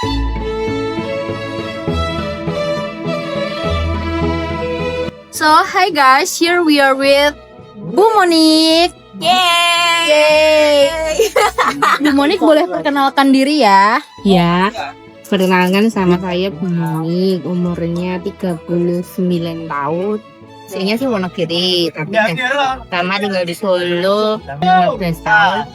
So, hi guys, here we are with Bu Monik. Yay! Bu Monik boleh perkenalkan diri ya? Ya, perkenalkan sama saya Bu Monik, umurnya 39 tahun. Aslinya sih Wonogiri, tapi sama tinggal di Solo 15 tahun.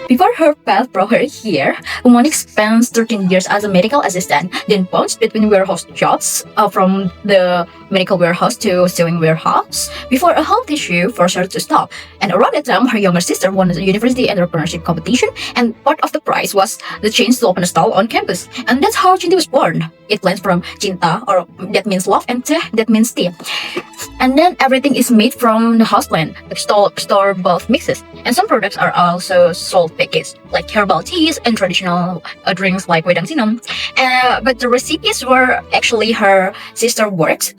Before her path brought her here, Bu Monik spent 13 years as a medical assistant, then bounced between warehouse jobs from the medical warehouse to sewing warehouse before a health issue forced her to stop. And around that time, her younger sister won a university entrepreneurship competition, and part of the prize was the chance to open a stall on campus. And that's how Cintea was born. It lands from Cinta, or that means love, and Teh, that means tea. And then everything is made from the houseplant, the store-bought mixes. And some products are also sold packaged, like herbal teas and traditional drinks like wedang sinam. But the recipes were actually her sister works,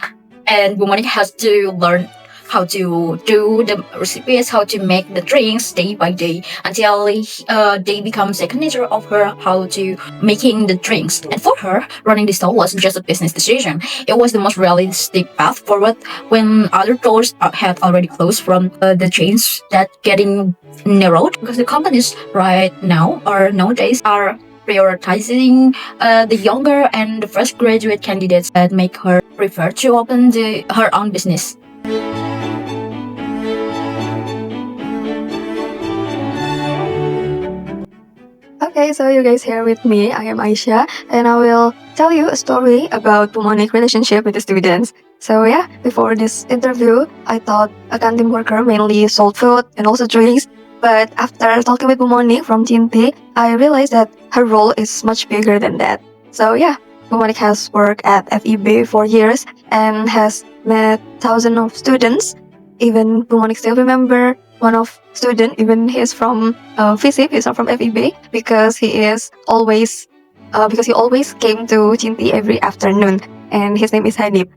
and Bu Monik has to learn how to do the recipes, how to make the drinks day by day until they become second nature of her how to making the drinks. And for her, running the stall wasn't just a business decision. It was the most realistic path forward when other doors had already closed from the chains that getting narrowed, because the companies right now or nowadays are prioritizing the younger and the fresh graduate candidates that make her prefer to open her own business. Okay, so you guys here with me. I am Aisya, and I will tell you a story about Bu Monik's relationship with the students. So yeah, before this interview, I thought a canteen worker mainly sold food and also drinks. But after talking with Bu Monik from Cintea, I realized that her role is much bigger than that. So yeah, Bu Monik has worked at FEB for years and has met thousands of students. Even Bu Monik still remember one of student, even he is from FISIP, he's not from FEB, because he always came to Cintea every afternoon, and his name is Hanif.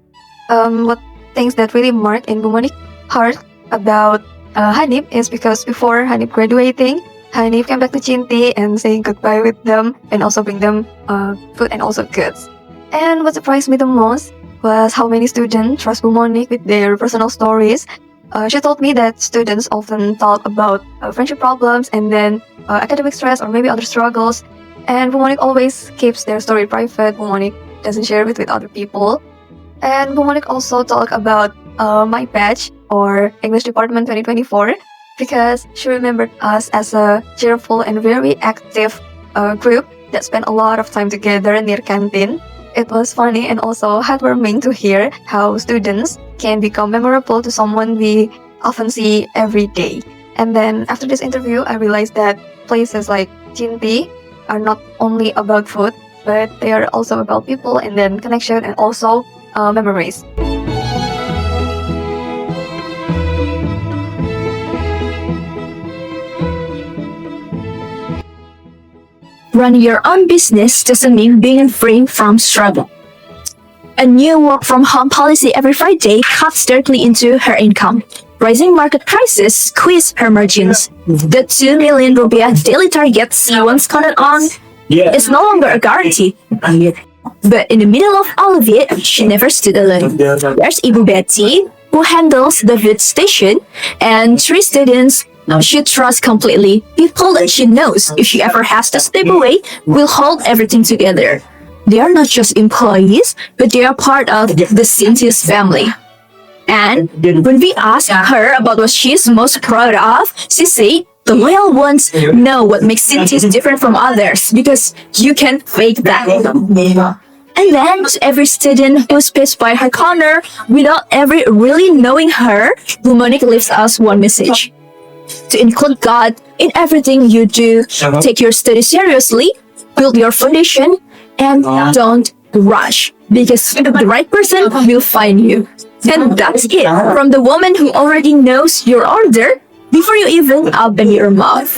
What things that really marked in Bu Monik's heart about Hanif is because before Hanif graduating, Hanif came back to Cintea and saying goodbye with them, and also bring them food and also goods. And what surprised me the most was how many students trust Bu Monik with their personal stories. She told me that students often talk about friendship problems and then academic stress or maybe other struggles. And Bu Monik always keeps their story private. Bu Monik doesn't share it with other people. And Bu Monik also talked about my batch, or English Department 2024, because she remembered us as a cheerful and very active group that spent a lot of time together near canteen. It was funny and also heartwarming to hear how students can become memorable to someone we often see every day. And then after this interview, I realized that places like Cintea are not only about food, but they are also about people and then connection and also memories. Running your own business doesn't mean being free from struggle. A new work-from-home policy every Friday cuts directly into her income. Rising market prices squeeze her margins. The 2 million rupiah daily target she once counted on is no longer a guarantee. But in the middle of all of it, she never stood alone. There's Ibu Betty, who handles the food station, and 3 students she trusts completely. People that she knows, if she ever has to step away, will hold everything together. They are not just employees, but they are part of the Cintea's family. And when we asked her about what she's most proud of, she said, the loyal ones know what makes Cintea different from others, because you can fake that. And then to every student who spits by her corner, without ever really knowing her, Bu Monik leaves us one message: to include God in everything you do. Take your study seriously, build your foundation, and don't rush, because the right person will find you. And that's it from the woman who already knows your order before you even open your mouth.